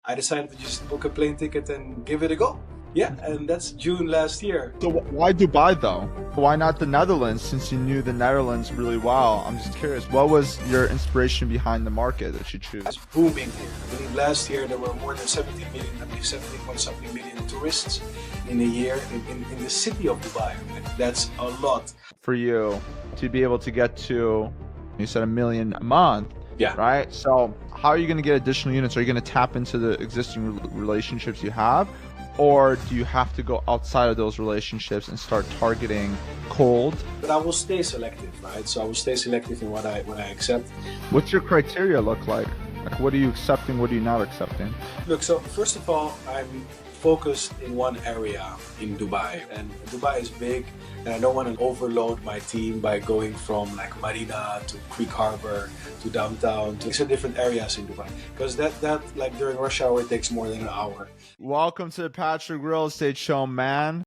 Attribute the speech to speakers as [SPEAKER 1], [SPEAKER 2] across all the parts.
[SPEAKER 1] I decided to just book a plane ticket and give it a go. Yeah, and that's June last year.
[SPEAKER 2] So why Dubai though? Why not the Netherlands, since you knew the Netherlands really well? I'm just curious, what was your inspiration behind the market that you choose?
[SPEAKER 1] It's booming here. I believe last year there were more than 17 million, I believe 17 point something million tourists in a year in the city of Dubai. That's a lot.
[SPEAKER 2] For you to be able to get to, you said $1 million a month,
[SPEAKER 1] Yeah.
[SPEAKER 2] right? So how are you going to get additional units? Are you going to tap into the existing relationships you have? Or do you have to go outside of those relationships and start targeting cold?
[SPEAKER 1] But I will stay selective, right? So I will stay selective in what I accept.
[SPEAKER 2] What's your criteria look like? Like, what are you accepting? What are you not accepting?
[SPEAKER 1] Look, so first of all, I'm focused in one area in Dubai, and Dubai is big, and I don't want to overload my team by going from like Marina to Creek Harbor to downtown to different areas in Dubai, because that like during rush hour it takes more than an hour.
[SPEAKER 2] Welcome to the Patrick Real Estate Show, man.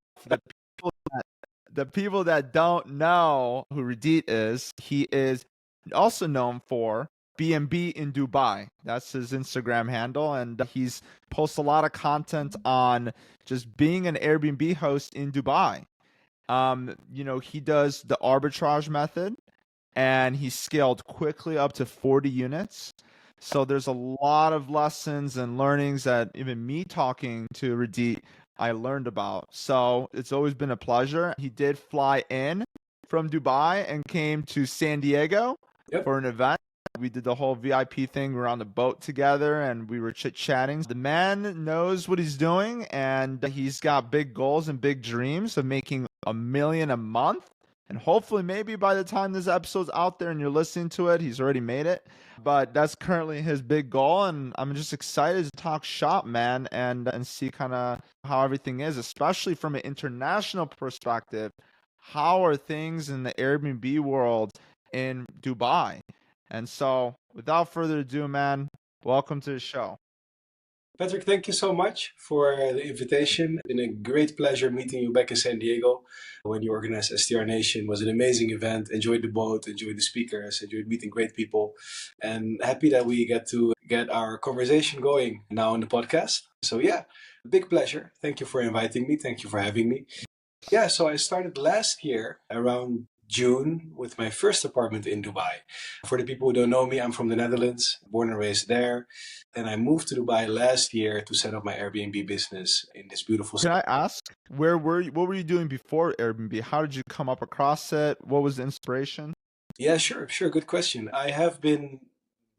[SPEAKER 2] The people that don't know who Radit is, he is also known for B&B in Dubai. That's his Instagram handle, and he's posts a lot of content on just being an Airbnb host in Dubai. He does the arbitrage method, and he scaled quickly up to 40 units. So there's a lot of lessons and learnings that even me talking to Radit, I learned about. So it's always been a pleasure. He did fly in from Dubai and came to San Diego for an event. We did the whole VIP thing. We were on the boat together and we were chit-chatting. The man knows what he's doing, and he's got big goals and big dreams of making $1 million a month. And hopefully, maybe by the time this episode's out there and you're listening to it, he's already made it. But that's currently his big goal. And I'm just excited to talk shop, man, and see kind of how everything is, especially from an international perspective. How are things in the Airbnb world in Dubai? And so, without further ado, man, welcome to the show.
[SPEAKER 1] Patrick, thank you so much for the invitation. It's been a great pleasure meeting you back in San Diego when you organized STR Nation. It was an amazing event. Enjoyed the boat, enjoyed the speakers, enjoyed meeting great people, and happy that we get our conversation going now on the podcast. So yeah, big pleasure. Thank you for inviting me. Thank you for having me. Yeah, so I started last year around June with my first apartment in Dubai. For the people who don't know me, I'm from the Netherlands, born and raised there. And I moved to Dubai last year to set up my Airbnb business in this beautiful city.
[SPEAKER 2] Can I ask, what were you doing before Airbnb? How did you come up across it? What was the inspiration?
[SPEAKER 1] Yeah, sure. Good question. I've been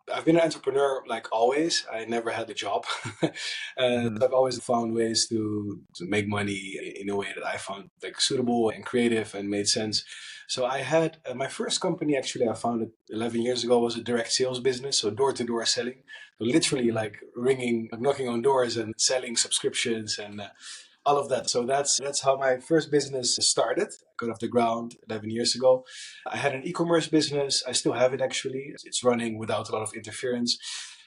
[SPEAKER 1] an entrepreneur like always. I never had a job. So I've always found ways to make money in a way that I found like suitable and creative and made sense. So I had my first company, actually I founded 11 years ago, was a direct sales business. So door-to-door selling. So literally like knocking on doors and selling subscriptions and all of that. So that's how my first business started. I got off the ground 11 years ago. I had an e-commerce business. I still have it actually. It's running without a lot of interference.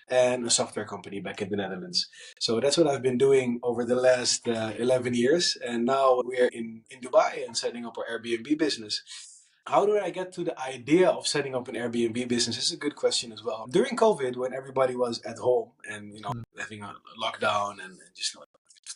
[SPEAKER 1] And a software company back in the Netherlands. So that's what I've been doing over the last 11 years. And now we're in Dubai and setting up our Airbnb business. How did I get to the idea of setting up an Airbnb business? This is a good question as well. During COVID, when everybody was at home and having a lockdown and just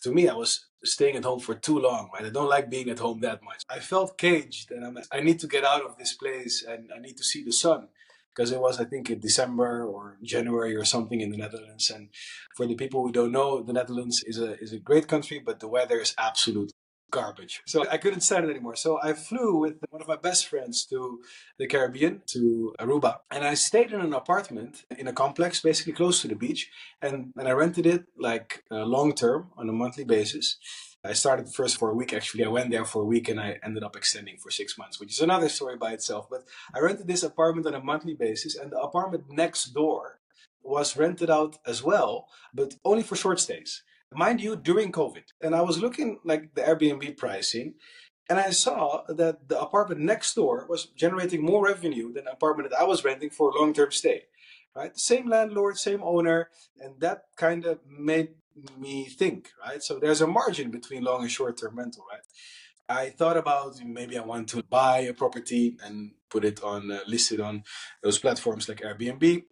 [SPEAKER 1] to me, I was staying at home for too long, right? I don't like being at home that much. I felt caged and I need to get out of this place and I need to see the sun. Because it was, I think, in December or January or something in the Netherlands. And for the people who don't know, the Netherlands is a great country, but the weather is absolute garbage. So I couldn't stand it anymore. So I flew with one of my best friends to the Caribbean, to Aruba. And I stayed in an apartment in a complex, basically close to the beach. And I rented it like long term on a monthly basis. I started first for a week, actually. I went there for a week and I ended up extending for 6 months, which is another story by itself. But I rented this apartment on a monthly basis, and the apartment next door was rented out as well, but only for short stays. Mind you, during COVID. And I was looking like the Airbnb pricing, and I saw that the apartment next door was generating more revenue than the apartment that I was renting for a long-term stay. Right? Same landlord, same owner, and that kind of made me think, right? So there's a margin between long and short-term rental, right? I thought about maybe I want to buy a property and put it on listed on those platforms like Airbnb.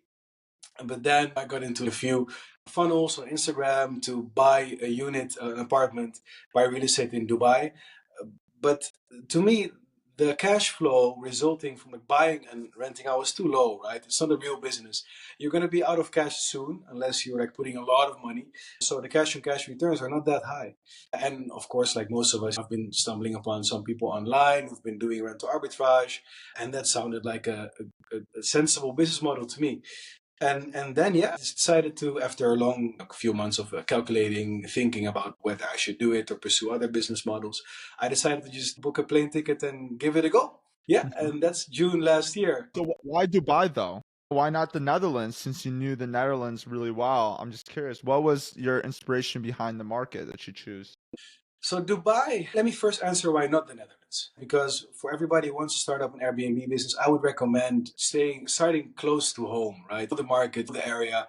[SPEAKER 1] But then I got into a few funnels on Instagram to buy a unit, an apartment, buy real estate in Dubai. But to me, the cash flow resulting from like buying and renting out is too low, right? It's not a real business. You're going to be out of cash soon unless you're like putting a lot of money. So the cash on cash returns are not that high. And of course, like most of us, I've been stumbling upon some people online who've been doing rental arbitrage, and that sounded like a sensible business model to me. And then yeah, I decided to, after a long few months of calculating, thinking about whether I should do it or pursue other business models, I decided to just book a plane ticket and give it a go. Yeah, and that's June last year.
[SPEAKER 2] So why Dubai though? Why not the Netherlands, since you knew the Netherlands really well? I'm just curious. What was your inspiration behind the market that you choose?
[SPEAKER 1] So Dubai, let me first answer why not the Netherlands. Because for everybody who wants to start up an Airbnb business, I would recommend starting close to home, right? The market, the area,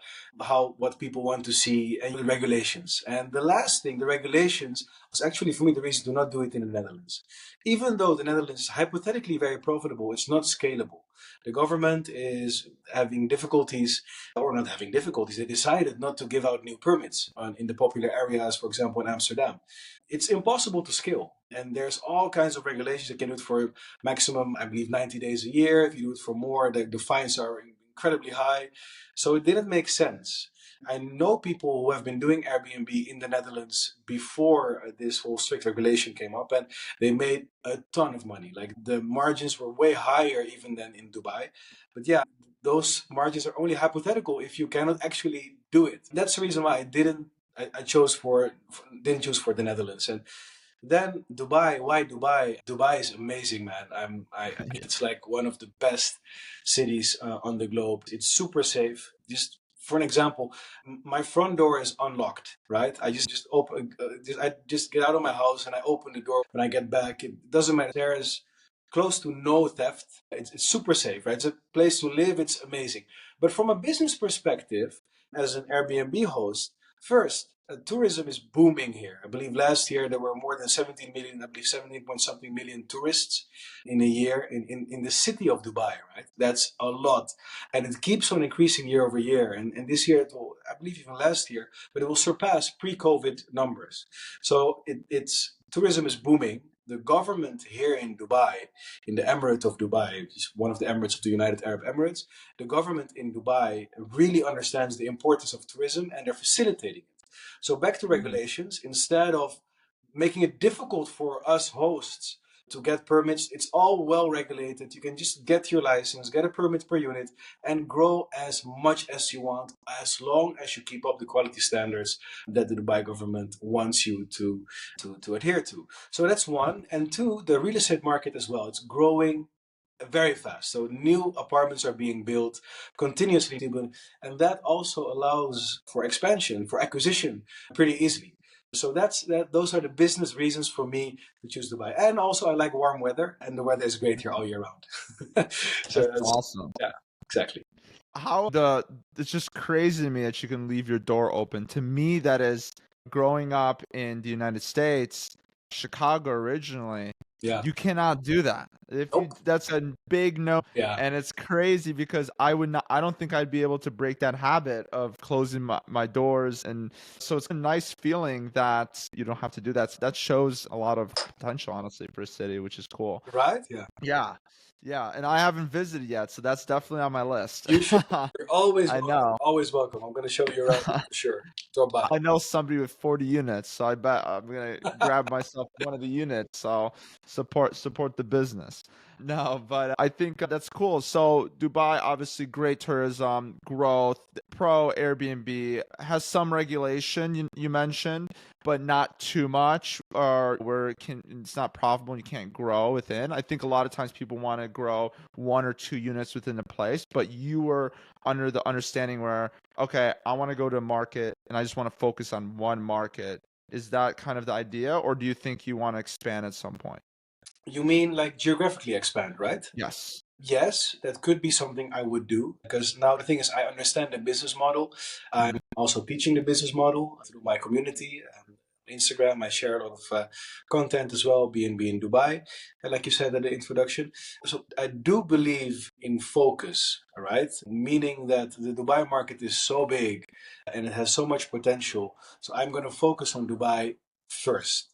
[SPEAKER 1] what people want to see, and the regulations. And the last thing, the regulations, was actually for me the reason to not do it in the Netherlands. Even though the Netherlands is hypothetically very profitable, it's not scalable. The government is having difficulties, or not having difficulties. They decided not to give out new permits in the popular areas, for example, in Amsterdam. It's impossible to scale. And there's all kinds of regulations. You can do it for maximum, I believe, 90 days a year. If you do it for more, the fines are incredibly high. So it didn't make sense. I know people who have been doing Airbnb in the Netherlands before this whole strict regulation came up, and they made a ton of money. Like the margins were way higher even than in Dubai. But yeah, those margins are only hypothetical if you cannot actually do it. That's the reason why I didn't choose for the Netherlands. And then Dubai, why Dubai? Dubai is amazing, man. It's like one of the best cities on the globe. It's super safe. Just for an example, my front door is unlocked, right? I just get out of my house and I open the door when I get back. It doesn't matter. There is close to no theft. It's super safe, right? It's a place to live. It's amazing. But from a business perspective, as an Airbnb host, first, tourism is booming here. I believe last year there were more than 17 million, I believe 17 point something million tourists in a year in the city of Dubai, right? That's a lot. And it keeps on increasing year over year. And this year it will, I believe even last year, but it will surpass pre-COVID numbers. So it's tourism is booming. The government here in Dubai, in the Emirate of Dubai, which is one of the Emirates of the United Arab Emirates, the government in Dubai really understands the importance of tourism and they're facilitating it. So back to regulations, instead of making it difficult for us hosts to get permits, it's all well regulated. You can just get your license, get a permit per unit, and grow as much as you want, as long as you keep up the quality standards that the Dubai government wants you to adhere to. So that's one. And two, the real estate market as well. It's growing very fast. So new apartments are being built continuously, and that also allows for expansion, for acquisition, pretty easily. So that's that. Those are the business reasons for me to choose Dubai. And also, I like warm weather, and the weather is great here all year round. So
[SPEAKER 2] That's
[SPEAKER 1] that's,
[SPEAKER 2] awesome.
[SPEAKER 1] yeah, exactly.
[SPEAKER 2] It's just crazy to me that you can leave your door open. To me, that is growing up in the United States, Chicago originally.
[SPEAKER 1] Yeah.
[SPEAKER 2] You cannot do that.
[SPEAKER 1] Nope.
[SPEAKER 2] That's a big no.
[SPEAKER 1] Yeah.
[SPEAKER 2] And it's crazy because I don't think I'd be able to break that habit of closing my doors. And so it's a nice feeling that you don't have to do that. So that shows a lot of potential, honestly, for a city, which is cool.
[SPEAKER 1] Right. Yeah.
[SPEAKER 2] Yeah. Yeah. And I haven't visited yet, so that's definitely on my list.
[SPEAKER 1] You should. You're always
[SPEAKER 2] I
[SPEAKER 1] welcome.
[SPEAKER 2] know.
[SPEAKER 1] Always welcome. I'm going to show you around for sure. Drop by.
[SPEAKER 2] I know somebody with 40 units, so I bet I'm gonna grab myself one of the units. So support the business. No, but I think that's cool. So Dubai, obviously, great tourism growth. Pro Airbnb has some regulation you mentioned, but not too much, or where it's not profitable and you can't grow within. I think a lot of times people want to grow one or two units within a place, but you were under the understanding where, okay, I want to go to a market and I just want to focus on one market. Is that kind of the idea, or do you think you want to expand at some point?
[SPEAKER 1] You mean like geographically expand, right?
[SPEAKER 2] Yes.
[SPEAKER 1] Yes, that could be something I would do because now the thing is, I understand the business model. I'm also teaching the business model through my community. Instagram. I share a lot of content as well, B&B in Dubai, and like you said at the introduction. So I do believe in focus, all right? Meaning that the Dubai market is so big and it has so much potential. So I'm going to focus on Dubai first.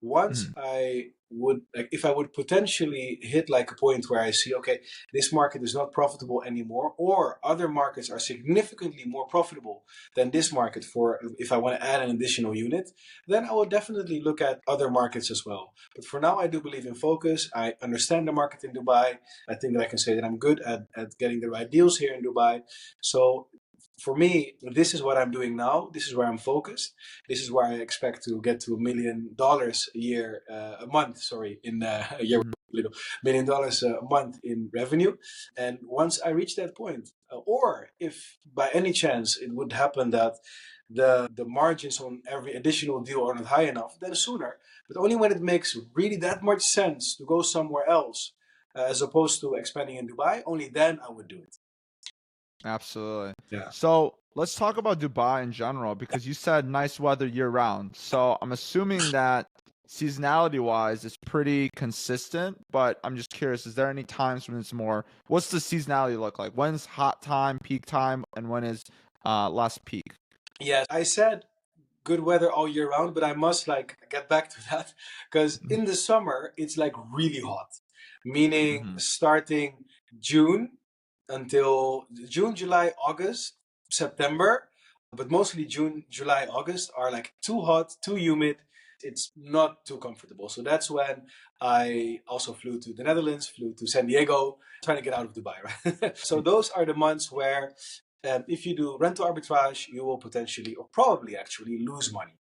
[SPEAKER 1] Once
[SPEAKER 2] Mhm.
[SPEAKER 1] I would, like, if I would potentially hit like a point where I see, okay, this market is not profitable anymore, or other markets are significantly more profitable than this market for if I want to add an additional unit, then I will definitely look at other markets as well. But for now, I do believe in focus. I understand the market in Dubai. I think that I can say that I'm good at getting the right deals here in Dubai. So for me, this is what I'm doing now. This is where I'm focused. This is where I expect to get to $1 million a year, a month, sorry, in a year,
[SPEAKER 2] Mhm.
[SPEAKER 1] $1 million a month in revenue. And once I reach that point, or if by any chance it would happen that the margins on every additional deal are not high enough, then sooner. But only when it makes really that much sense to go somewhere else, as opposed to expanding in Dubai, only then I would do it.
[SPEAKER 2] Absolutely.
[SPEAKER 1] Yeah.
[SPEAKER 2] So let's talk about Dubai in general because you said nice weather year round. So I'm assuming that seasonality wise it's pretty consistent, but I'm just curious, is there any times when it's more, what's the seasonality look like? When's hot time, peak time, and when is less peak?
[SPEAKER 1] Yes, I said good weather all year round, but I must like get back to that because in the summer it's like really hot, meaning
[SPEAKER 2] Mm-hmm.
[SPEAKER 1] starting June until June, July, August, September, but mostly June, July, August are like too hot, too humid. It's not too comfortable. So that's when I also flew to the Netherlands, flew to San Diego, trying to get out of Dubai, right? So those are the months where if you do rental arbitrage, you will potentially or probably actually lose money.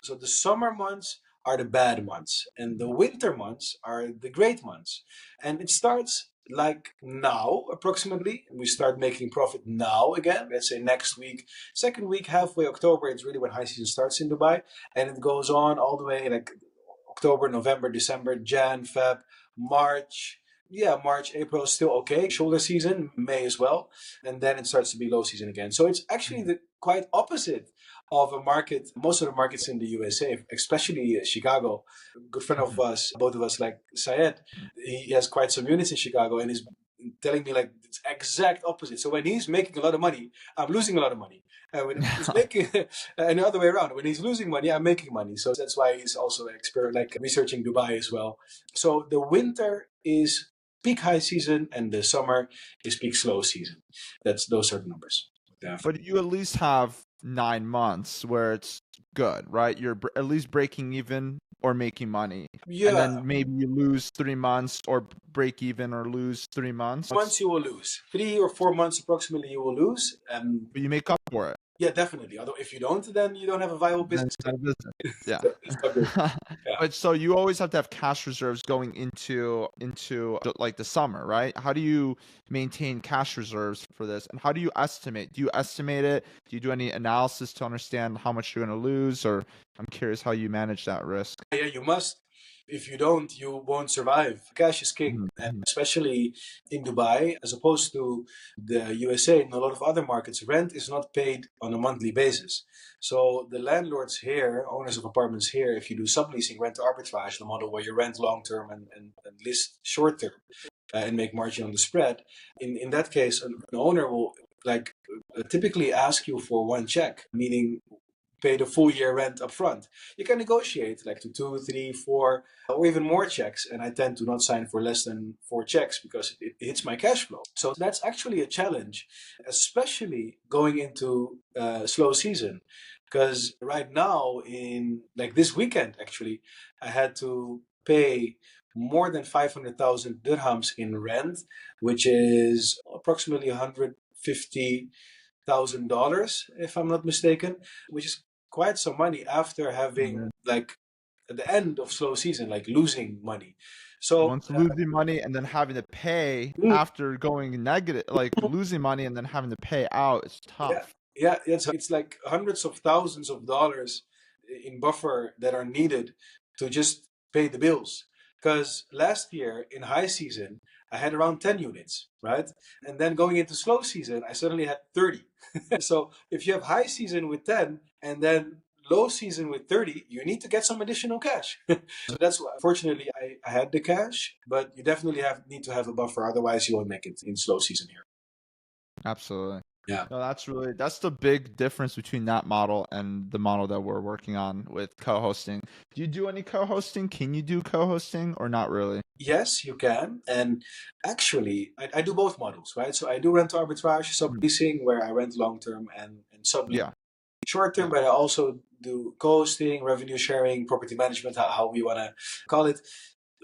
[SPEAKER 1] So the summer months are the bad months, and the winter months are the great months. And it starts like now, approximately. We start making profit now again. Let's say next week, second week, halfway October, it's really when high season starts in Dubai, and it goes on all the way like October, November, December, Jan, Feb, March. Yeah, March, April is still okay. Shoulder season, May as well, and then it starts to be low season again. So it's actually the quite opposite of a market. Most of the markets in the USA, especially Chicago. A good friend of us, both of us, like Syed, he has quite some units in Chicago, and he's telling me like it's exact opposite. So when he's making a lot of money, I'm losing a lot of money. And when he's making, and the other way around, when he's losing money, I'm making money. So that's why he's also like researching Dubai as well. So the winter is peak high season, and the summer is peak slow season. Those are the numbers. Yeah.
[SPEAKER 2] But you at least have 9 months where it's good, right? You're at least breaking even or making money. And
[SPEAKER 1] Yeah.
[SPEAKER 2] then maybe you lose 3 months or break even or lose 3 months.
[SPEAKER 1] Months you will lose. 3 or 4 months approximately you will lose. And
[SPEAKER 2] But you make up for it.
[SPEAKER 1] yeah, definitely. Although if you don't, then you don't have a viable
[SPEAKER 2] Then
[SPEAKER 1] business.
[SPEAKER 2] it's not a business. Yeah.
[SPEAKER 1] It's not good. Yeah.
[SPEAKER 2] But so you always have to have cash reserves going into like the summer, right? How do you maintain cash reserves for this? And how do you estimate? Do you estimate it? Do you do any analysis to understand how much you're going to lose? Or I'm curious how you manage that risk.
[SPEAKER 1] Yeah, you must. If you don't, you won't survive. Cash is king,
[SPEAKER 2] Mhm,
[SPEAKER 1] and
[SPEAKER 2] mhm,
[SPEAKER 1] especially in Dubai, as opposed to the USA and a lot of other markets, rent is not paid on a monthly basis. So the landlords here, owners of apartments here, if you do subleasing, rent arbitrage, the model where you rent long term and list short term and make margin on the spread, in that case, an owner will like typically ask you for one check, meaning pay the full year rent up front. You can negotiate like to two, three, four, or even more checks. And I tend to not sign for less than four checks because it hits my cash flow. So that's actually a challenge, especially going into slow season. Because right now, in like this weekend, actually, I had to pay more than 500,000 dirhams in rent, which is approximately 150,000 dollars, if I'm not mistaken, which is quite some money after having
[SPEAKER 2] mhm.
[SPEAKER 1] like at the end of slow season, like losing money. So
[SPEAKER 2] Once losing money and then having to pay
[SPEAKER 1] mm,
[SPEAKER 2] after going negative, like losing money and then having to pay out, it's
[SPEAKER 1] yeah,
[SPEAKER 2] tough.
[SPEAKER 1] yeah, it's like hundreds of thousands of dollars in buffer that are needed to just pay the bills. Because last year in high season, I had around 10 units, right? And then going into slow season, I suddenly had 30. So if you have high season with 10 and then low season with 30, you need to get some additional cash. So that's why, fortunately, I had the cash, but you definitely need to have a buffer. Otherwise, you won't make it in slow season here.
[SPEAKER 2] Absolutely.
[SPEAKER 1] Yeah.
[SPEAKER 2] No, that's the big difference between that model and the model that we're working on with co-hosting. Do you do any co-hosting? Can you do co-hosting or not really?
[SPEAKER 1] Yes, you can. And actually, I do both models, right? So I do rent arbitrage, subleasing, where I rent long term, and sublease
[SPEAKER 2] Yeah.
[SPEAKER 1] short term, but I also do co-hosting, revenue sharing, property management, how we want to call it.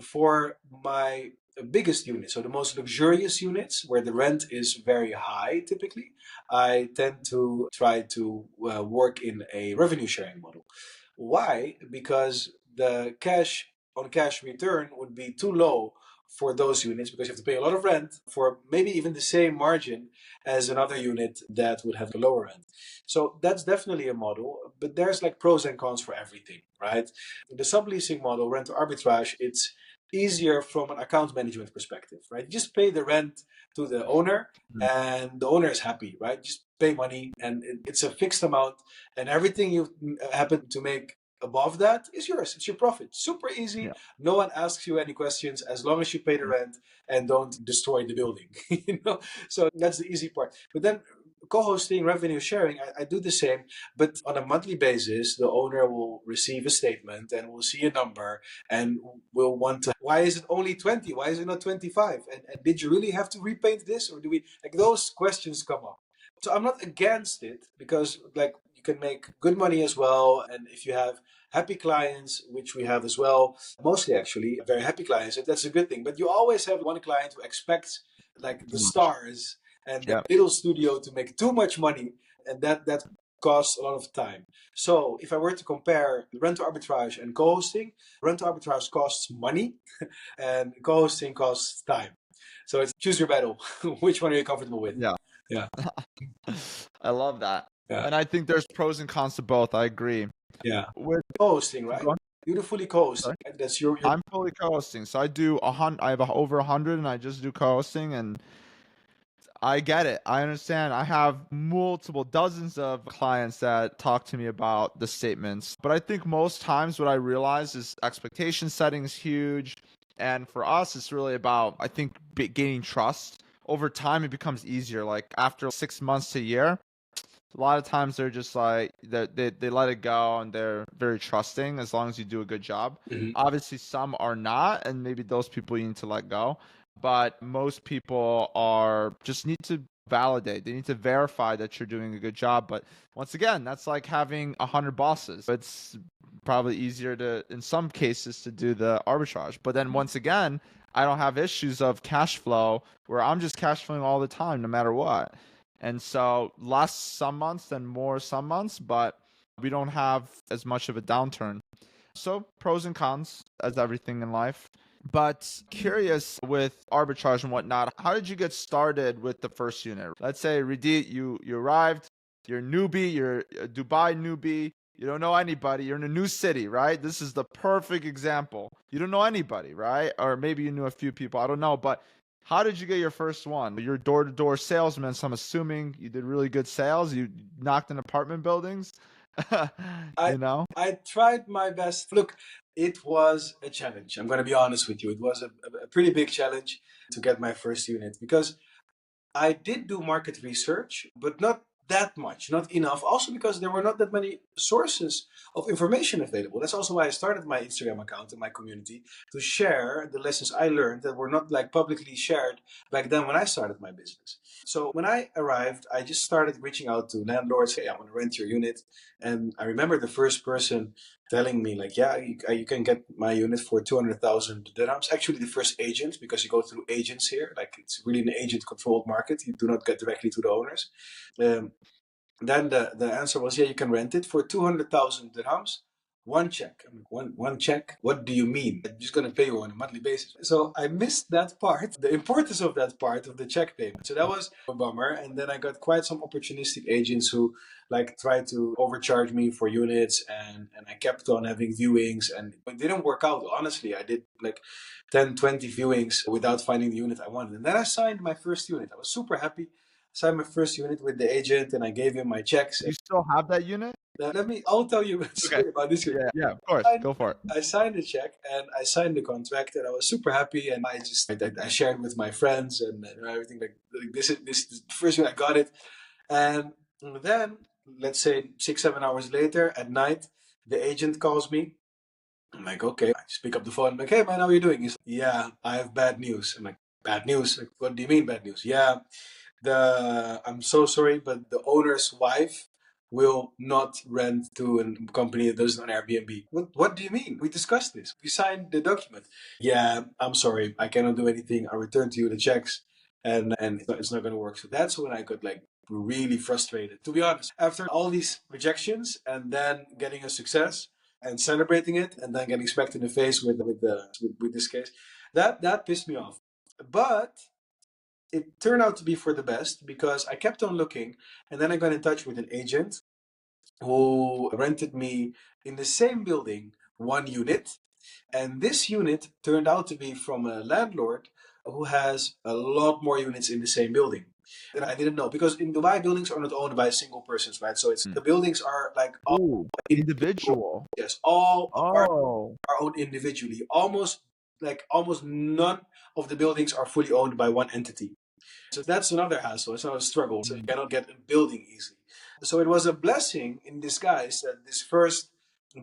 [SPEAKER 1] For my biggest units, so the most luxurious units where the rent is very high typically, I tend to try to work in a revenue sharing model. Why? Because the cash return would be too low for those units because you have to pay a lot of rent for maybe even the same margin as another unit that would have a lower rent. So that's definitely a model, but there's like pros and cons for everything, right? The subleasing model, rent arbitrage, it's easier from an account management perspective, right? You just pay the rent to the owner
[SPEAKER 2] Mm.
[SPEAKER 1] and the owner is happy, right? Just pay money and it's a fixed amount, and everything you happen to make above that is yours. It's your profit. Super easy.
[SPEAKER 2] Yeah.
[SPEAKER 1] No one asks you any questions as long as you pay the rent and don't destroy the building. So that's the easy part. But then co-hosting, revenue sharing, I do the same, but on a monthly basis, the owner will receive a statement and will see a number and will want to, why is it only 20? Why is it not 25? And did you really have to repaint this? Or do we, like those questions come up. So I'm not against it because like you can make good money as well. And if you have happy clients, which we have as well, mostly actually very happy clients, that's a good thing. But you always have one client who expects like the
[SPEAKER 2] Too much.
[SPEAKER 1] stars and the
[SPEAKER 2] Yeah.
[SPEAKER 1] little studio to make too much money, and that costs a lot of time. So if I were to compare rent arbitrage and co-hosting, rent arbitrage costs money and co-hosting costs time. So it's choose your battle. Which one are you comfortable with?
[SPEAKER 2] Yeah.
[SPEAKER 1] Yeah,
[SPEAKER 2] I love that.
[SPEAKER 1] yeah,
[SPEAKER 2] And I think there's pros and cons to both. I agree.
[SPEAKER 1] yeah.
[SPEAKER 2] With
[SPEAKER 1] Co-hosting, right?
[SPEAKER 2] go on.
[SPEAKER 1] Beautifully co-hosting.
[SPEAKER 2] Sorry.
[SPEAKER 1] Right? That's your.
[SPEAKER 2] I'm fully co-hosting. So I do I have over 100 and I just do co-hosting, and I get it. I understand. I have multiple dozens of clients that talk to me about the statements. But I think most times what I realize is expectation setting is huge. And for us, it's really about, I think, gaining trust. Over time, it becomes easier. Like after 6 months to a year, a lot of times they're just like, they let it go and they're very trusting as long as you do a good job.
[SPEAKER 1] Mhm.
[SPEAKER 2] Obviously, some are not. And maybe those people you need to let go, but most people are just need to validate. They need to verify that you're doing a good job. But once again, that's like having 100 bosses. It's probably easier to, in some cases, to do the arbitrage. But then once again, I don't have issues of cash flow where I'm just cash flowing all the time, no matter what. And so less some months than more some months, but we don't have as much of a downturn. So pros and cons as everything in life. But curious with arbitrage and whatnot, how did you get started with the first unit? Let's say, Redit, you arrived, you're a newbie, you're a Dubai newbie, you don't know anybody, you're in a new city, right? This is the perfect example. You don't know anybody, right? Or maybe you knew a few people, I don't know. But how did you get your first one? You're door-to-door salesman, so I'm assuming you did really good sales. You knocked in apartment buildings,
[SPEAKER 1] I
[SPEAKER 2] you know?
[SPEAKER 1] I tried my best. Look, it was a challenge. I'm going to be honest with you. It was a pretty big challenge to get my first unit because I did do market research, but not that much, not enough. Also because there were not that many sources of information available. That's also why I started my Instagram account and my community to share the lessons I learned that were not like publicly shared back then when I started my business. So when I arrived, I just started reaching out to landlords. Hey, I want to rent your unit. And I remember the first person telling me like, yeah, you can get my unit for 200,000 dirhams. Actually, the first agent, because you go through agents here, like it's really an agent controlled market. You do not get directly to the owners. Um, then the answer was, yeah, you can rent it for 200,000 dirhams. One check. I'm like, one check? What do you mean? I'm just going to pay you on a monthly basis. So I missed that part, the importance of that part of the check payment. So that was a bummer. And then I got quite some opportunistic agents who like tried to overcharge me for units, and I kept on having viewings and it didn't work out. Honestly, I did like 10, 20 viewings without finding the unit I wanted. And then I signed my first unit. I was super happy. Signed my first unit with the agent and I gave him my checks.
[SPEAKER 2] Do you still have that unit?
[SPEAKER 1] I'll tell you a
[SPEAKER 2] Okay.
[SPEAKER 1] story about this.
[SPEAKER 2] Yeah, of course. Go for it.
[SPEAKER 1] I signed the check and I signed the contract and I was super happy and I shared with my friends and everything like this is the first time I got it. And then let's say 6 7 hours later at night, the agent calls me. I'm like, okay. I just pick up the phone. I'm like, hey man, how are you doing? He's like, yeah, I have bad news. I'm like, bad news? Like, what do you mean bad news? Yeah, I'm so sorry, but the owner's wife will not rent to a company that does it on Airbnb. What do you mean? We discussed this. We signed the document. Yeah, I'm sorry. I cannot do anything. I return to you the checks and it's not going to work. So that's when I got like really frustrated, to be honest. After all these rejections and then getting a success and celebrating it and then getting smacked in the face with this case, that pissed me off. But it turned out to be for the best because I kept on looking and then I got in touch with an agent who rented me in the same building one unit. And this unit turned out to be from a landlord who has a lot more units in the same building. And I didn't know because in Dubai, buildings are not owned by single persons, right? So it's the buildings are like all
[SPEAKER 2] Ooh,
[SPEAKER 1] individual.
[SPEAKER 2] individual.
[SPEAKER 1] Yes, all
[SPEAKER 2] Oh.
[SPEAKER 1] are owned individually. Almost none of the buildings are fully owned by one entity. So that's another hassle. It's another struggle. So you cannot get a building easily. So it was a blessing in disguise that this first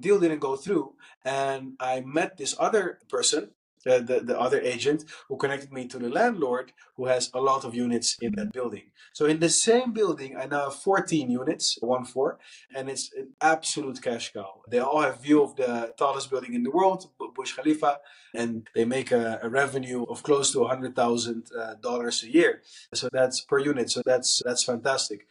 [SPEAKER 1] deal didn't go through. And I met this other person, the other agent, who connected me to the landlord who has a lot of units in that building. So in the same building, I now have 14 units, 1 4, and it's an absolute cash cow. They all have view of the tallest building in the world, Burj Khalifa, and they make a revenue of close to $100,000 a year. So that's per unit. So that's fantastic.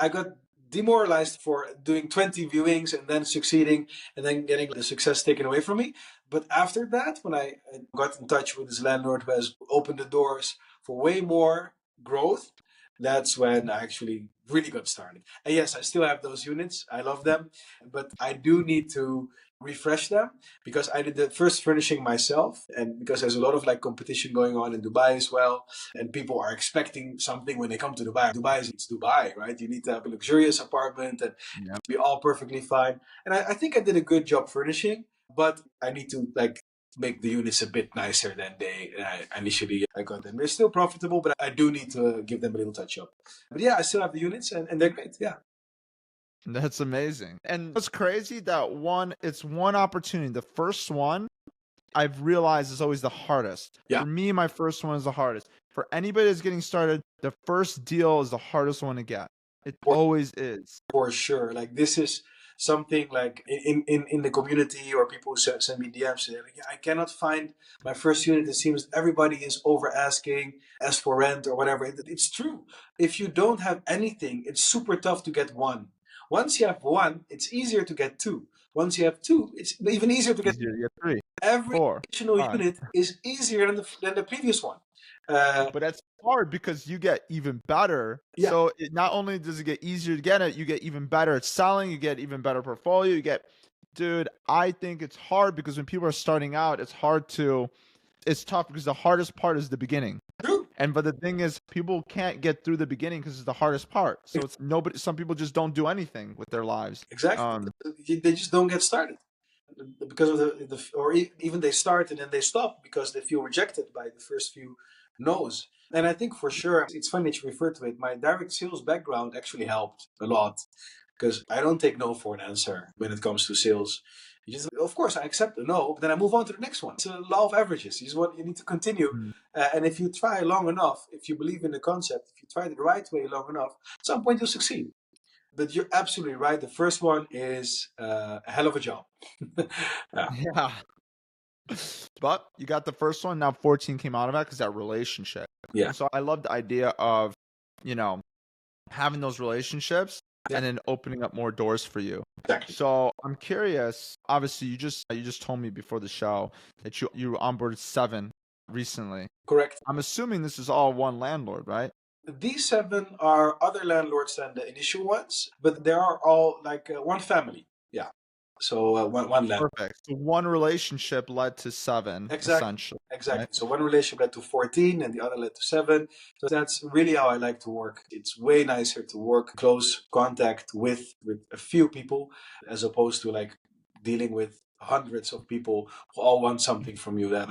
[SPEAKER 1] I got demoralized for doing 20 viewings and then succeeding and then getting the success taken away from me. But after that, when I got in touch with this landlord who has opened the doors for way more growth, that's when I actually really got started. And yes, I still have those units. I love them, but I do need to refresh them because I did the first furnishing myself and because there's a lot of like competition going on in Dubai as well and people are expecting something when they come to Dubai. It's Dubai, right? You need to have a luxurious apartment and
[SPEAKER 2] Yeah.
[SPEAKER 1] be all perfectly fine. And I think I did a good job furnishing, but I need to like make the units a bit nicer than they initially I got them. They're still profitable, but I do need to give them a little touch up. But yeah, I still have the units and they're great. Yeah.
[SPEAKER 2] That's amazing. And it's crazy that it's one opportunity. The first one I've realized is always the hardest.
[SPEAKER 1] Yeah.
[SPEAKER 2] For me, my first one is the hardest. For anybody that's getting started, the first deal is the hardest one to get. It always is.
[SPEAKER 1] For sure. Like this is something like in the community or people who send me DMs saying, like, yeah, I cannot find my first unit. It seems everybody is over asking, ask for rent or whatever. It's true. If you don't have anything, it's super tough to get one. Once you have one, it's easier to get two. Once you have two, it's even easier to get
[SPEAKER 2] Easier to get 3,
[SPEAKER 1] every
[SPEAKER 2] 4,
[SPEAKER 1] additional
[SPEAKER 2] 5.
[SPEAKER 1] unit is easier than the previous one.
[SPEAKER 2] But that's hard because you get even better.
[SPEAKER 1] Yeah.
[SPEAKER 2] So not only does it get easier to get it, you get even better at selling, you get even better portfolio, dude, I think it's hard because when people are starting out, it's tough because the hardest part is the beginning.
[SPEAKER 1] True.
[SPEAKER 2] But the thing is, people can't get through the beginning because it's the hardest part. So some people just don't do anything with their lives.
[SPEAKER 1] Exactly. They just don't get started because of even they start and then they stop because they feel rejected by the first few no's. And I think for sure, it's funny that you refer to it. My direct sales background actually helped a lot because I don't take no for an answer when it comes to sales. Of course, I accept the no, but then I move on to the next one. It's a law of averages. You need to continue. And if you try long enough, if you believe in the concept, if you try the right way long enough, at some point you'll succeed. But you're absolutely right. The first one is a hell of a job.
[SPEAKER 2] Yeah. But you got the first one. Now 14 came out of that because that relationship.
[SPEAKER 1] Yeah.
[SPEAKER 2] So I love the idea of, having those relationships and then opening up more doors for you.
[SPEAKER 1] Exactly.
[SPEAKER 2] So I'm curious. Obviously, you just told me before the show that you onboarded 7 recently.
[SPEAKER 1] Correct.
[SPEAKER 2] I'm assuming this is all one landlord, right?
[SPEAKER 1] These 7 are other landlords than the initial ones, but they are all like one family. Yeah. So one left.
[SPEAKER 2] Perfect. So one relationship led to 7,
[SPEAKER 1] Exactly.
[SPEAKER 2] essentially, right?
[SPEAKER 1] Exactly. So one relationship led to 14 and the other led to 7. So that's really how I like to work. It's way nicer to work close contact with a few people as opposed to like dealing with hundreds of people who all want something from you. That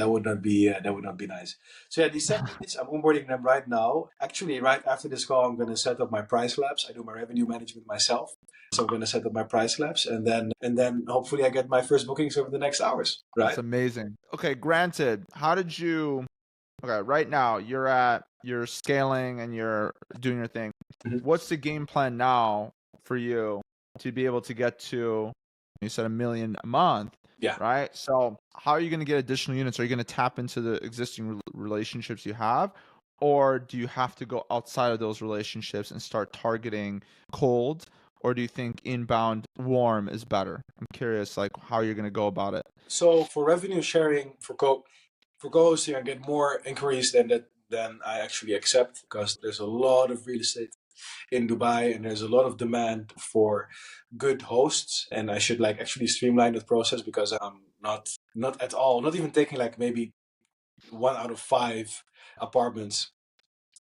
[SPEAKER 1] would not be nice. So yeah, these 7 units, I'm onboarding them right now. Actually, right after this call, I'm going to set up my price labs. I do my revenue management myself. So I'm going to set up my price labs, and then hopefully I get my first bookings over the next hours,
[SPEAKER 2] That's
[SPEAKER 1] right?
[SPEAKER 2] amazing. Okay, granted, how did you okay, right now you're scaling and you're doing your thing.
[SPEAKER 1] Mhm.
[SPEAKER 2] What's the game plan now for you to be able to get to, you said 1 million a month,
[SPEAKER 1] Yeah.
[SPEAKER 2] right? So how are you going to get additional units? Are you going to tap into the existing relationships you have, or do you have to go outside of those relationships and start targeting cold, or do you think inbound warm is better? I'm curious, like how you're going to go about it.
[SPEAKER 1] So for revenue sharing for co-hosting, I get more inquiries than I actually accept because there's a lot of real estate in Dubai and there's a lot of demand for good hosts, and I should like actually streamline the process because I'm not at all not even taking like maybe 1 out of 5 apartments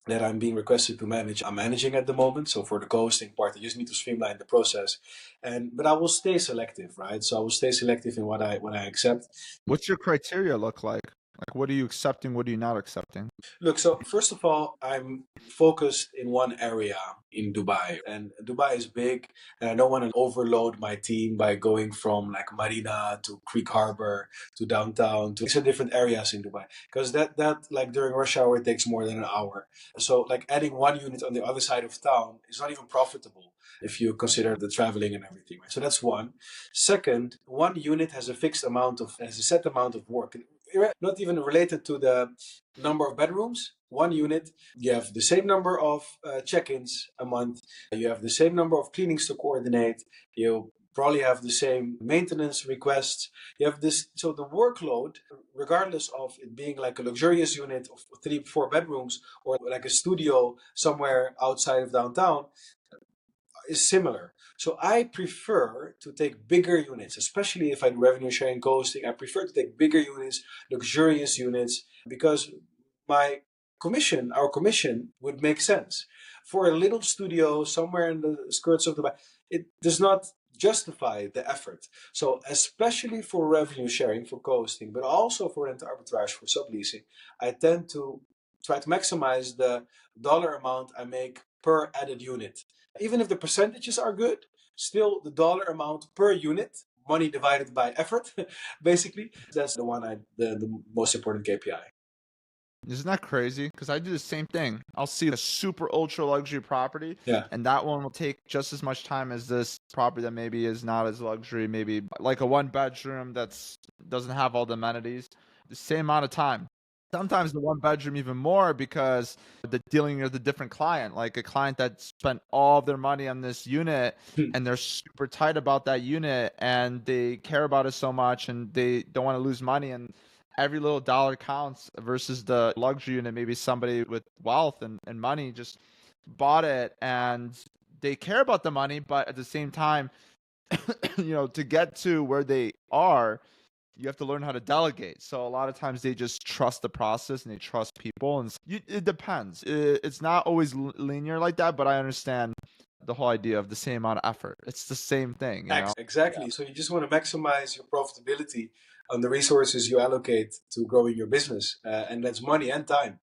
[SPEAKER 1] that I'm being requested to manage, I'm managing at the moment. So for the co-hosting part, I just need to streamline the process, but I will stay selective, right? So I will stay selective in what I accept.
[SPEAKER 2] What's your criteria look like? Like, what are you accepting? What are you not accepting?
[SPEAKER 1] Look, so first of all, I'm focused in one area in Dubai, and Dubai is big, and I don't want to overload my team by going from like Marina to Creek Harbor to downtown to different areas in Dubai, because that like during rush hour it takes more than an hour. So like adding one unit on the other side of town is not even profitable if you consider the traveling and everything. Right? So that's one. Second, one unit has a set amount of work, not even related to the number of bedrooms. One unit, you have the same number of check-ins a month. You have the same number of cleanings to coordinate. You probably have the same maintenance requests. You have this, so the workload, regardless of it being like a luxurious unit of 3, 4 bedrooms or like a studio somewhere outside of downtown, is similar. So I prefer to take bigger units, especially if I do revenue sharing co-hosting. I prefer to take bigger units, luxurious units, because our commission would make sense. For a little studio somewhere in the skirts of Dubai, it does not justify the effort. So especially for revenue sharing, for co-hosting, but also for rent arbitrage, for subleasing, I tend to try to maximize the dollar amount I make per added unit. Even if the percentages are good, still the dollar amount per unit, money divided by effort, basically, that's the most important KPI.
[SPEAKER 2] Isn't that crazy? Because I do the same thing. I'll see a super ultra luxury property,
[SPEAKER 1] Yeah.
[SPEAKER 2] and that one will take just as much time as this property that maybe is not as luxury, maybe like a 1 bedroom that's doesn't have all the amenities. The same amount of time. Sometimes the 1 bedroom even more because the dealing with a different client, like a client that spent all of their money on this unit and they're super tight about that unit and they care about it so much and they don't want to lose money and every little dollar counts versus the luxury unit. Maybe somebody with wealth and money just bought it and they care about the money, but at the same time, to get to where they are, you have to learn how to delegate. So a lot of times they just trust the process and they trust people, and it depends. It's not always linear like that, but I understand the whole idea of the same amount of effort. It's the same thing.
[SPEAKER 1] Exactly. So you just want to maximize your profitability on the resources you allocate to growing your business, and that's money and time,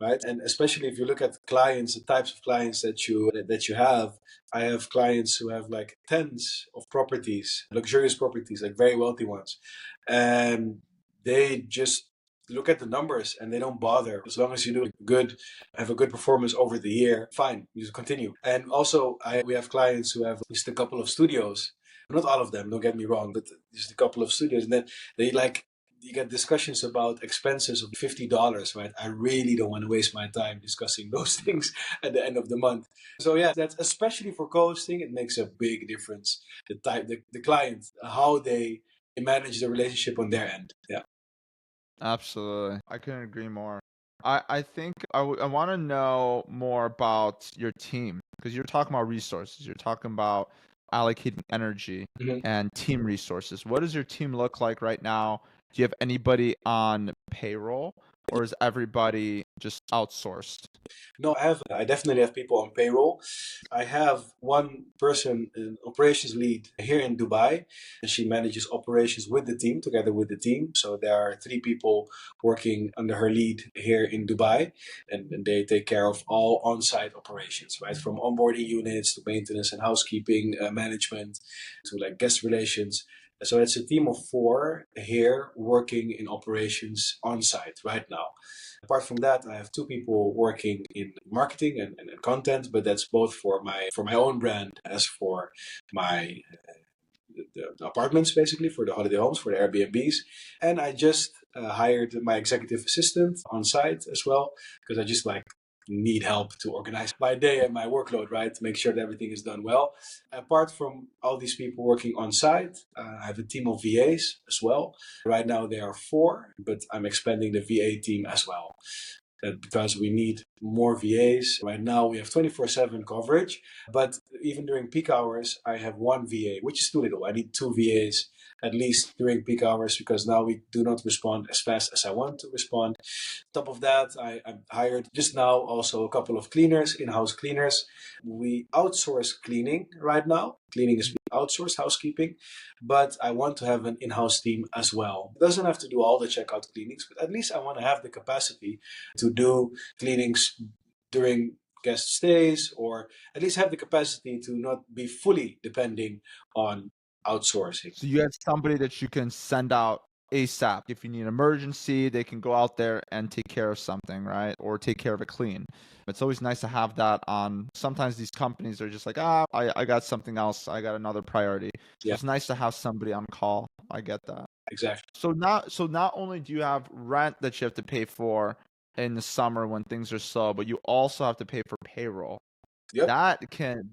[SPEAKER 1] right? And especially if you look at clients, the types of clients that you have. I have clients who have like tens of properties, luxurious properties, like very wealthy ones, and they just look at the numbers and they don't bother. As long as you do good, have a good performance over the year, fine, you just continue. And also, we have clients who have just a couple of studios. Not all of them, don't get me wrong, but just a couple of studios, and then they like you get discussions about expenses of $50, right? I really don't want to waste my time discussing those things at the end of the month. So yeah, that's especially for co-hosting, it makes a big difference. The client, how they manage the relationship on their end. Yeah.
[SPEAKER 2] Absolutely. I couldn't agree more. I think I want to know more about your team because you're talking about resources. You're talking about allocating energy
[SPEAKER 1] Mhm.
[SPEAKER 2] and team resources. What does your team look like right now? Do you have anybody on payroll, or is everybody just outsourced?
[SPEAKER 1] No, I definitely have people on payroll. I have one person, an operations lead here in Dubai, and she manages operations with the team, together with the team. So there are three people working under her lead here in Dubai, and they take care of all on-site operations, right? From onboarding units to maintenance and housekeeping, management to like guest relations. So it's a team of four here working in operations on site right now. Apart from that, I have two people working in marketing and content, but that's both for my own brand as for my the apartments, basically for the holiday homes, for the Airbnbs. And I just hired my executive assistant on site as well, because I just like need help to organize my day and my workload, right? To make sure that everything is done well. Apart from all these people working on site, I have a team of VAs as well. Right now there are four, but I'm expanding the VA team as well. Because we need more VAs. Right now we have 24/7 coverage, but even during peak hours, I have one VA, which is too little. I need two VAs at least during peak hours because now we do not respond as fast as I want to respond. Top of that, I hired just now also a couple of cleaners, in-house cleaners. We outsource cleaning right now. Cleaning is being outsourced, housekeeping, but I want to have an in-house team as well. It doesn't have to do all the checkout cleanings, but at least I want to have the capacity to do cleanings during guest stays, or at least have the capacity to not be fully depending on outsourcing.
[SPEAKER 2] So you have somebody that you can send out ASAP. If you need an emergency, they can go out there and take care of something, right? Or take care of it clean. It's always nice to have that on. Sometimes these companies are just like, I got something else. I got another priority. So
[SPEAKER 1] Yeah,
[SPEAKER 2] it's nice to have somebody on call. I get that.
[SPEAKER 1] exactly.
[SPEAKER 2] So not only do you have rent that you have to pay for in the summer when things are slow, but you also have to pay for payroll.
[SPEAKER 1] Yep,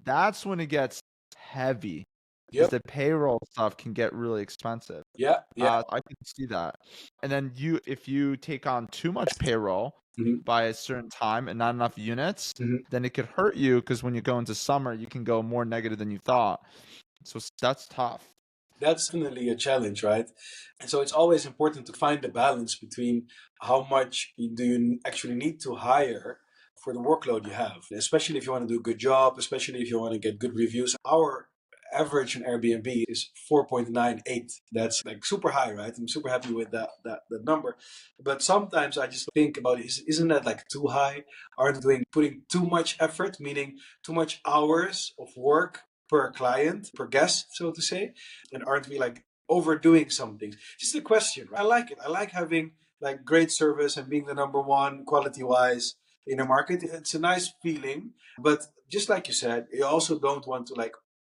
[SPEAKER 2] That's when it gets heavy, is
[SPEAKER 1] yep,
[SPEAKER 2] the payroll stuff can get really expensive.
[SPEAKER 1] yeah, yeah.
[SPEAKER 2] I can see that. And then if you take on too much payroll
[SPEAKER 1] Mhm,
[SPEAKER 2] by a certain time and not enough units,
[SPEAKER 1] mhm.
[SPEAKER 2] then it could hurt you because when you go into summer, you can go more negative than you thought. So that's tough.
[SPEAKER 1] That's definitely a challenge, right? And so it's always important to find the balance between how much do you actually need to hire for the workload you have, especially if you want to do a good job, especially if you want to get good reviews. Our average in Airbnb is 4.98. That's like super high, right? I'm super happy with that number. But sometimes I just think about isn't that like too high? Aren't we putting too much effort, meaning too much hours of work per client, per guest, so to say? And aren't we like overdoing something? Just a question. I like it. I like having like great service and being the number one quality wise in a market. It's a nice feeling, but just like you said, you also don't want to like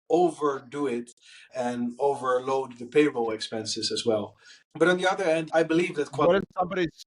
[SPEAKER 1] overdo it and overload the payroll expenses as well. But on the other hand, I believe that quality.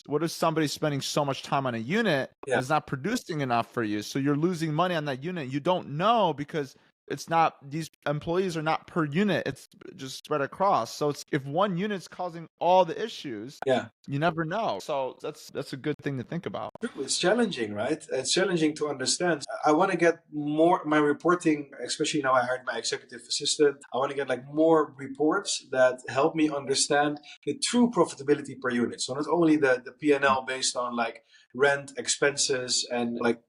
[SPEAKER 2] What if somebody's spending so much time on a unit
[SPEAKER 1] Yeah,
[SPEAKER 2] and it's not producing enough for you? So you're losing money on that unit. You don't know because it's not, these employees are not per unit. It's just spread across. So it's, if one unit's causing all the issues,
[SPEAKER 1] yeah.
[SPEAKER 2] you never know. So that's a good thing to think about.
[SPEAKER 1] True, it's challenging, right? It's challenging to understand. I want to get more my reporting, especially now I hired my executive assistant. I want to get like more reports that help me understand the true profitability per unit. So not only the P&L based on like rent, expenses, and like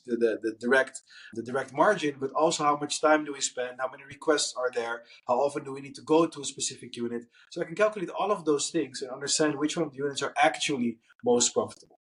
[SPEAKER 1] the direct margin, but also how much time do we spend, how many requests are there, how often do we need to go to a specific unit. So I can calculate all of those things and understand which one of the units are actually most profitable.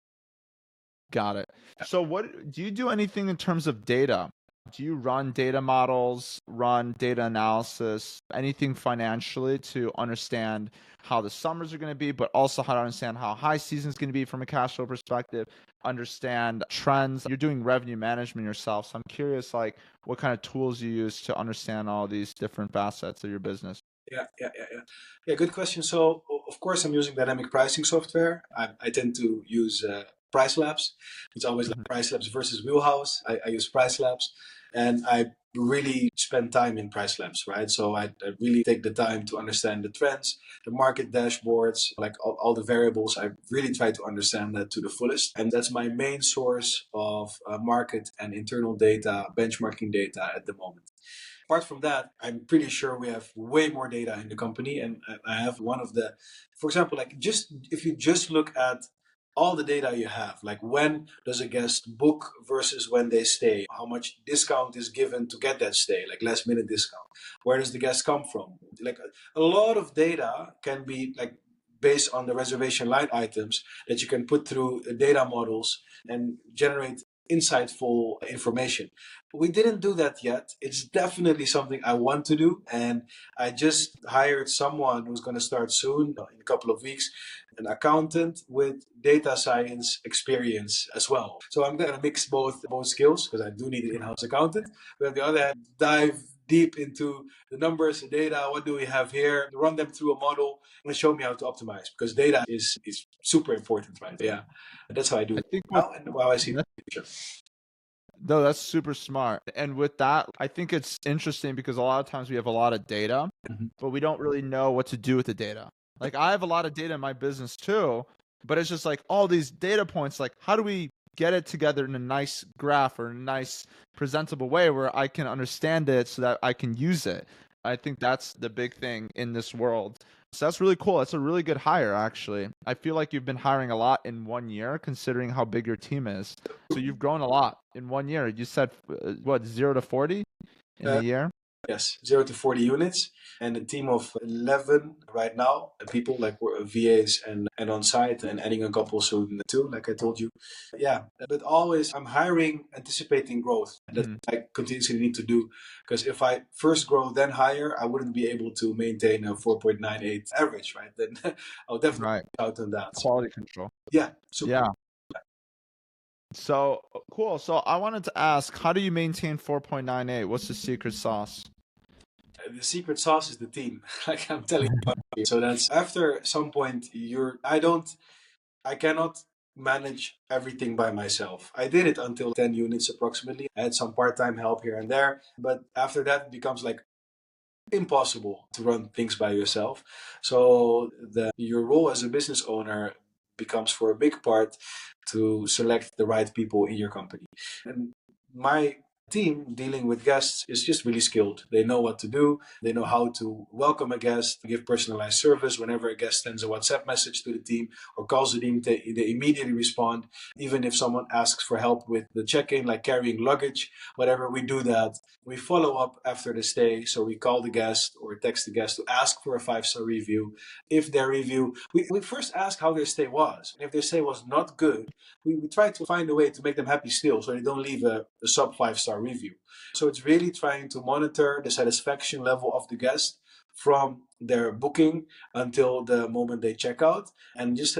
[SPEAKER 2] Got it. So what do you do anything in terms of data? Do you run data models, run data analysis, anything financially to understand how the summers are going to be, but also how to understand how high season is going to be from a cash flow perspective, understand trends? You're doing revenue management yourself. So I'm curious, like, what kind of tools you use to understand all these different facets of your business.
[SPEAKER 1] Yeah, good question. So, of course, I'm using dynamic pricing software. I tend to use Price Labs. It's always like
[SPEAKER 2] Mhm.
[SPEAKER 1] Price Labs versus Wheelhouse. I use Price Labs, and I really spend time in Price Labs, right? So I really take the time to understand the trends, the market dashboards, like all the variables. I really try to understand that to the fullest. And that's my main source of market and internal data, benchmarking data at the moment. Apart from that, I'm pretty sure we have way more data in the company. And I have one of the, for example, like just if you just look at all the data you have, like when does a guest book versus when they stay, how much discount is given to get that stay, like last minute discount, where does the guest come from? Like a lot of data can be like based on the reservation line items that you can put through data models and generate insightful information. We didn't do that yet. It's definitely something I want to do. And I just hired someone who's going to start soon, in a couple of weeks, an accountant with data science experience as well. So I'm going to mix both skills because I do need an in-house accountant. But on the other hand, dive deep into the numbers, the data, what do we have here, run them through a model and show me how to optimize because data is super important, right? Yeah, that's how I do
[SPEAKER 2] I
[SPEAKER 1] it
[SPEAKER 2] think
[SPEAKER 1] now and how I see the
[SPEAKER 2] that's
[SPEAKER 1] future.
[SPEAKER 2] no, that's super smart. And with that, I think it's interesting because a lot of times we have a lot of data,
[SPEAKER 1] Mhm.
[SPEAKER 2] but we don't really know what to do with the data. Like I have a lot of data in my business too, but it's just like all these data points, like how do we get it together in a nice graph or a nice presentable way where I can understand it so that I can use it? I think that's the big thing in this world. So that's really cool. That's a really good hire, actually. I feel like you've been hiring a lot in 1 year, considering how big your team is. So you've grown a lot in 1 year. You said what, 0 to 40 in a
[SPEAKER 1] Uh,
[SPEAKER 2] year?
[SPEAKER 1] Yes, 0 to 40 units and a team of 11 right now. People like we're VAs and on site and adding a couple soon too, like I told you. Yeah, but always I'm hiring, anticipating growth. That's
[SPEAKER 2] Mhm.
[SPEAKER 1] what I continuously need to do because if I first grow then hire, I wouldn't be able to maintain a 4.98 average, right? Then I'll definitely
[SPEAKER 2] Right.
[SPEAKER 1] miss out on that. So
[SPEAKER 2] Quality control.
[SPEAKER 1] yeah, super.
[SPEAKER 2] Yeah. So cool. So I wanted to ask, how do you maintain 4.98? What's the secret sauce?
[SPEAKER 1] The secret sauce is the team. Like I'm telling you. So that's after some point I cannot manage everything by myself. I did it until 10 units approximately. I had some part-time help here and there, but after that it becomes like impossible to run things by yourself. So your role as a business owner becomes for a big part to select the right people in your company. And my team dealing with guests is just really skilled. They know what to do. They know how to welcome a guest, give personalized service. Whenever a guest sends a WhatsApp message to the team or calls the team, they immediately respond. Even if someone asks for help with the check-in, like carrying luggage, whatever, we do that. We follow up after the stay. So we call the guest or text the guest to ask for a 5-star review. If their review, we first ask how their stay was. And if their stay was not good, we try to find a way to make them happy still so they don't leave a sub 5-star review. So it's really trying to monitor the satisfaction level of the guest from their booking until the moment they check out and just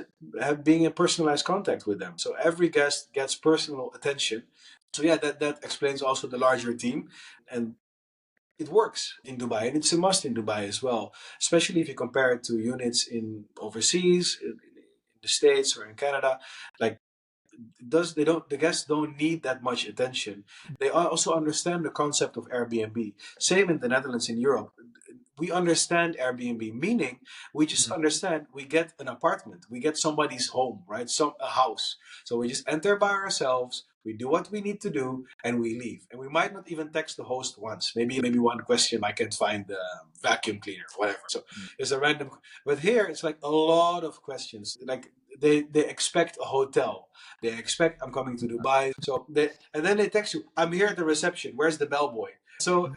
[SPEAKER 1] being in personalized contact with them. So every guest gets personal attention. So yeah, that explains also the larger team. And it works in Dubai and it's a must in Dubai as well, especially if you compare it to units in overseas, in the States or in Canada. Like the guests don't need that much attention. They also understand the concept of Airbnb. Same in the Netherlands, in Europe. We understand Airbnb, meaning we just
[SPEAKER 2] Mhm.
[SPEAKER 1] understand we get an apartment, we get somebody's home, right? A house. So we just enter by ourselves, we do what we need to do, and we leave. And we might not even text the host once. Maybe one question, I can't find the vacuum cleaner, whatever. So it's a random. But here it's like a lot of questions. Like they expect a hotel. They expect I'm coming to Dubai. So and then they text you, I'm here at the reception. Where's the bellboy? So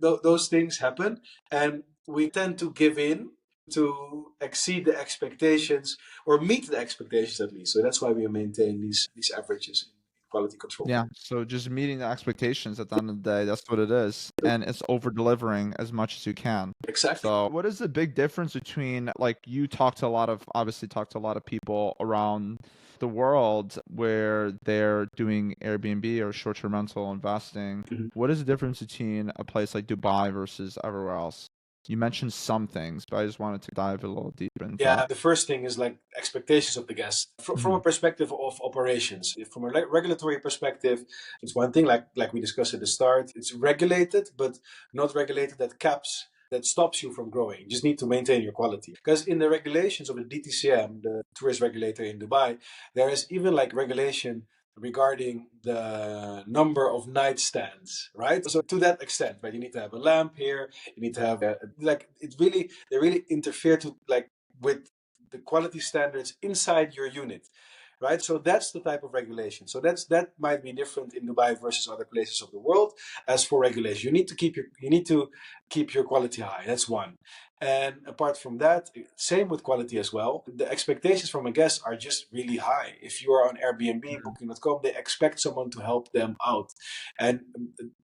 [SPEAKER 1] those things happen, and we tend to give in to exceed the expectations or meet the expectations at least. So that's why we maintain these averages in quality control.
[SPEAKER 2] Yeah. So just meeting the expectations at the end of the day, that's what it is. And it's over delivering as much as you can.
[SPEAKER 1] Exactly.
[SPEAKER 2] So what is the big difference between, like, you talk to a lot of, obviously talk to a lot of people around the world where they're doing Airbnb or short-term rental investing.
[SPEAKER 1] Mhm.
[SPEAKER 2] What is the difference between a place like Dubai versus everywhere else? You mentioned some things, but I just wanted to dive a little deeper into that.
[SPEAKER 1] Yeah, the first thing is like expectations of the guest from a
[SPEAKER 2] Mhm.
[SPEAKER 1] perspective of operations. From a regulatory perspective, it's one thing like we discussed at the start. It's regulated, but not regulated that stops you from growing. You just need to maintain your quality. Because in the regulations of the DTCM, the tourist regulator in Dubai, there is even like regulation regarding the number of nightstands, right? So to that extent, right, you need to have a lamp here, you need to have like they really interfere to like with the quality standards inside your unit, right? So that's the type of regulation. So that might be different in Dubai versus other places of the world. As for regulation, you need to keep your quality high. That's one. And apart from that, same with quality as well. The expectations from a guest are just really high. If you are on Airbnb, Booking.com, they expect someone to help them out. And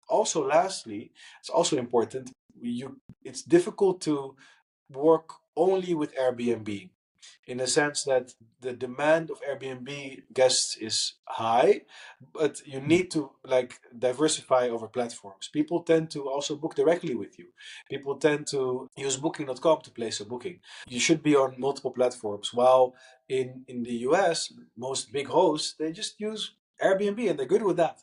[SPEAKER 1] also, lastly, it's also important. It's difficult to work only with Airbnb in the sense that the demand of Airbnb guests is high, but you need to like diversify over platforms. People tend to also book directly with you. People tend to use booking.com to place a booking. You should be on multiple platforms. While in the US, most big hosts, they just use Airbnb and they're good with that,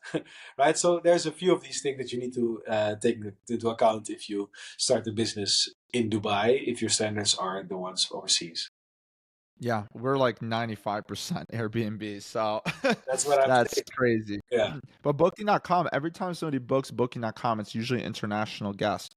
[SPEAKER 1] right? So there's a few of these things that you need to take into account if you start a business in Dubai, if your standards are the ones overseas.
[SPEAKER 2] Yeah, we're like 95% Airbnb, so
[SPEAKER 1] That's what I'm
[SPEAKER 2] that's
[SPEAKER 1] saying.
[SPEAKER 2] crazy.
[SPEAKER 1] Yeah.
[SPEAKER 2] But Booking.com, every time somebody books Booking.com, it's usually an international guest.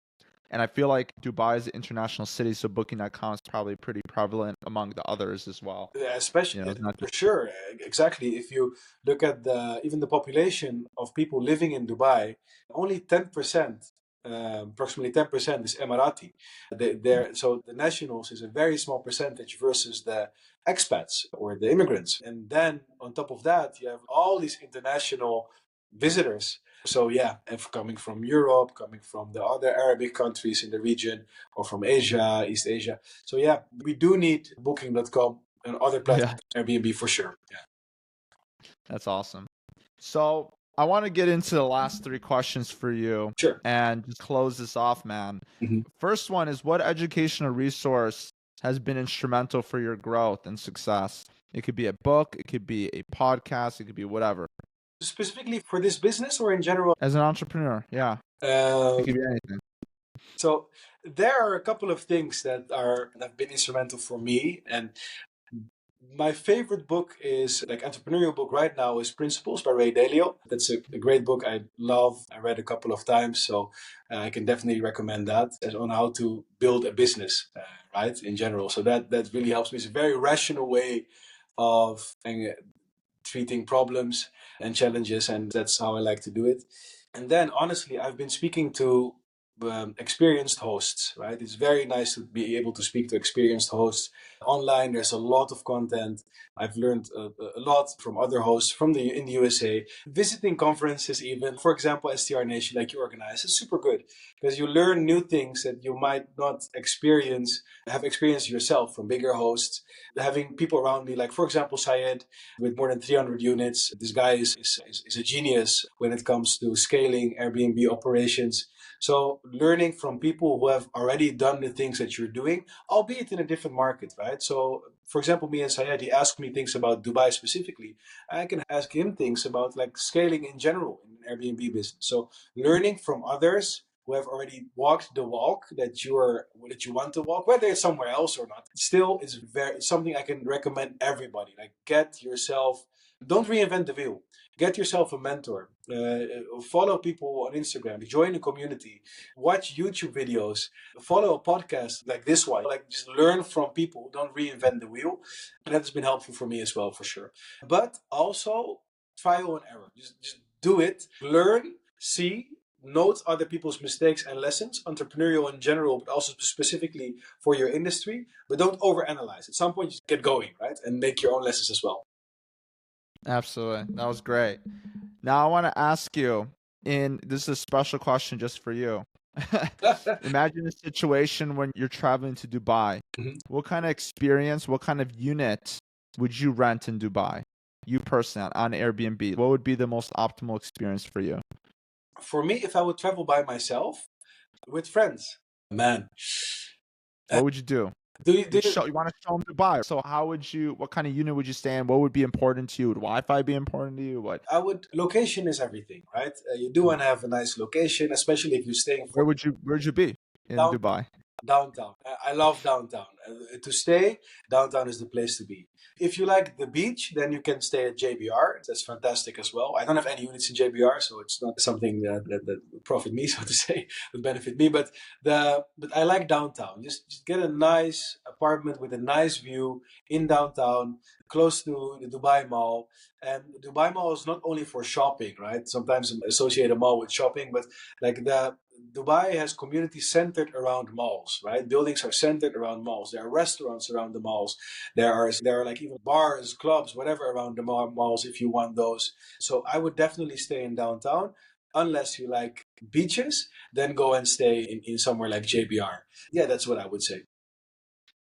[SPEAKER 2] And I feel like Dubai is an international city, so Booking.com is probably pretty prevalent among the others as well.
[SPEAKER 1] Yeah, especially
[SPEAKER 2] You know, it's not
[SPEAKER 1] for
[SPEAKER 2] just
[SPEAKER 1] sure, exactly. If you look at the even the population of people living in Dubai, only 10%, approximately 10% is Emirati. So the nationals is a very small percentage versus the expats or the immigrants. And then on top of that, you have all these international visitors. So yeah, if coming from Europe, coming from the other Arabic countries in the region, or from Asia, East Asia. So yeah, we do need Booking.com and other platforms,
[SPEAKER 2] yeah,
[SPEAKER 1] Airbnb for sure. Yeah.
[SPEAKER 2] that's awesome. So I want to get into the last three questions for you
[SPEAKER 1] Sure.
[SPEAKER 2] and just close this off, man.
[SPEAKER 1] Mhm.
[SPEAKER 2] First one is, what educational resource has been instrumental for your growth and success? It could be a book, it could be a podcast, it could be whatever.
[SPEAKER 1] Specifically for this business or in general?
[SPEAKER 2] As an entrepreneur, yeah, it
[SPEAKER 1] Um,
[SPEAKER 2] could be anything.
[SPEAKER 1] so there are a couple of things that have been instrumental for me, and my favorite book is like entrepreneurial book right now is Principles by Ray Dalio. That's a great book. I love. I read a couple of times, so I can definitely recommend that as on how to build a business, right? In general, so that really helps me. It's a very rational way of treating problems and challenges, and that's how I like to do it. And then, honestly, I've been speaking to experienced hosts, right? It's very nice to be able to speak to experienced hosts online. There's a lot of content. I've learned a lot from other hosts from in the USA. Visiting conferences, even for example, STR Nation, like you organize, is super good because you learn new things that you might not have experienced yourself from bigger hosts. Having people around me, like for example, Syed, with more than 300 units. This guy is a genius when it comes to scaling Airbnb operations. So learning from people who have already done the things that you're doing, albeit in a different market, right? So for example, me and Syed, he asked me things about Dubai specifically. I can ask him things about like scaling in general in an Airbnb business. So learning from others who have already walked the walk that you want to walk, whether it's somewhere else or not, still is very something I can recommend everybody. Like get yourself, don't reinvent the wheel. Get yourself a mentor. Follow people on Instagram. Join a community. Watch YouTube videos. Follow a podcast like this one. Like just learn from people. Don't reinvent the wheel. And that has been helpful for me as well, for sure. But also trial and error. Just do it. Learn. See, note other people's mistakes and lessons, entrepreneurial in general, but also specifically for your industry. But don't overanalyze. At some point, you get going, right? And make your own lessons as well.
[SPEAKER 2] Absolutely. That was great. Now I want to ask you, this is a special question just for you. Imagine a situation when you're traveling to Dubai.
[SPEAKER 1] Mhm.
[SPEAKER 2] What kind of experience, what kind of unit would you rent in Dubai? You personally on Airbnb. What would be the most optimal experience for you?
[SPEAKER 1] For me, if I would travel by myself with friends, man, uh,
[SPEAKER 2] What would you do?
[SPEAKER 1] do you,
[SPEAKER 2] You want to show them Dubai. So what kind of unit would you stay in? What would be important to you? Would Wi-Fi be important to you? What?
[SPEAKER 1] I would, location is everything, right? You do want to have a nice location, especially if you're staying for
[SPEAKER 2] Where'd you be in
[SPEAKER 1] down,
[SPEAKER 2] Dubai?
[SPEAKER 1] Downtown. I love downtown. To stay, downtown is the place to be. If you like the beach, then you can stay at JBR. That's fantastic as well. I don't have any units in JBR, so it's not something that would profit me, so to say, would benefit me. But I like downtown. Just get a nice apartment with a nice view in downtown, close to the Dubai Mall. And the Dubai Mall is not only for shopping, right? Sometimes I associate a mall with shopping, but like the Dubai has communities centered around malls, right? Buildings are centered around malls. There are restaurants around the malls. There are like even bars, clubs, whatever around the malls if you want those. So I would definitely stay in downtown. Unless you like beaches, then go and stay in somewhere like JBR. Yeah, that's what I would say.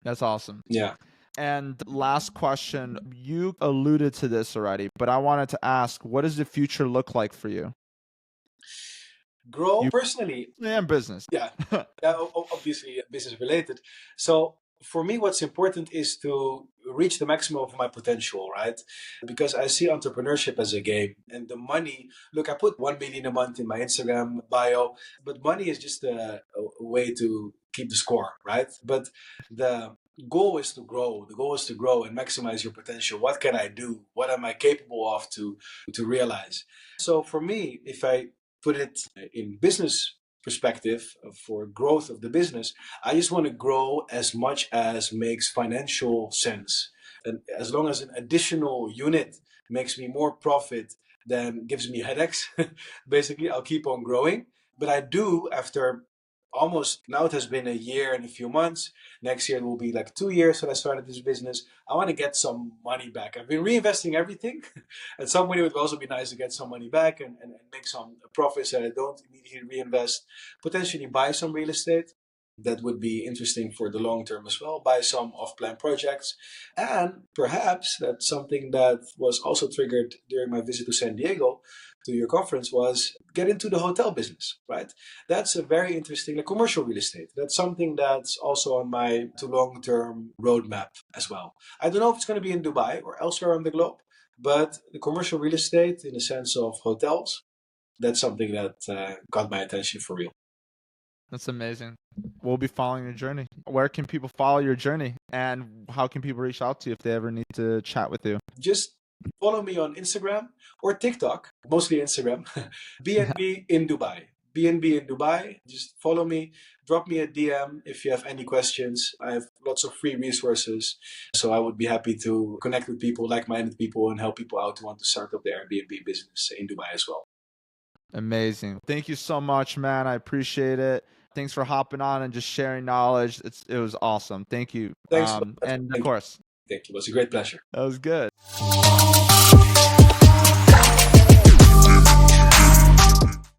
[SPEAKER 2] That's awesome.
[SPEAKER 1] Yeah.
[SPEAKER 2] And last question, you alluded to this already, but I wanted to ask, what does the future look like for you?
[SPEAKER 1] Grow
[SPEAKER 2] You
[SPEAKER 1] personally.
[SPEAKER 2] and business.
[SPEAKER 1] Yeah, yeah, obviously business related. So for me, what's important is to reach the maximum of my potential, right? Because I see entrepreneurship as a game, and the money. Look, I put 1 million a month in my Instagram bio, but money is just a way to keep the score, right? But the goal is to grow. The goal is to grow and maximize your potential. What can I do? What am I capable of to realize? So for me, if I put it in business perspective for growth of the business, I just want to grow as much as makes financial sense. And as long as an additional unit makes me more profit than gives me headaches, basically, I'll keep on growing. But I do, after almost now, it has been a year and a few months. Next year, it will be like 2 years that I started this business. I want to get some money back. I've been reinvesting everything. At some point, it would also be nice to get some money back and make some profits that I don't immediately reinvest. Potentially buy some real estate. That would be interesting for the long term as well. Buy some off plan projects. And perhaps that's something that was also triggered during my visit to San Diego to your conference was get into the hotel business, right? That's a very interesting, like commercial real estate. That's something that's also on my to long term roadmap as well. I don't know if it's going to be in Dubai or elsewhere on the globe, but the commercial real estate in the sense of hotels, that's something that got my attention for real.
[SPEAKER 2] That's amazing. We'll be following your journey. Where can people follow your journey, and how can people reach out to you if they ever need to chat with you?
[SPEAKER 1] Just follow me on Instagram or TikTok, mostly Instagram. BNB in Dubai. BNB in Dubai. Just follow me, drop me a DM if you have any questions. I have lots of free resources. So I would be happy to connect with people, like minded people, and help people out who want to start up their Airbnb business in Dubai as well.
[SPEAKER 2] Amazing. Thank you so much, man. I appreciate it. Thanks for hopping on and just sharing knowledge. It was awesome. Thank you.
[SPEAKER 1] Thanks.
[SPEAKER 2] And of
[SPEAKER 1] Thank you.
[SPEAKER 2] course,
[SPEAKER 1] Thank you. It was a great pleasure.
[SPEAKER 2] that was good.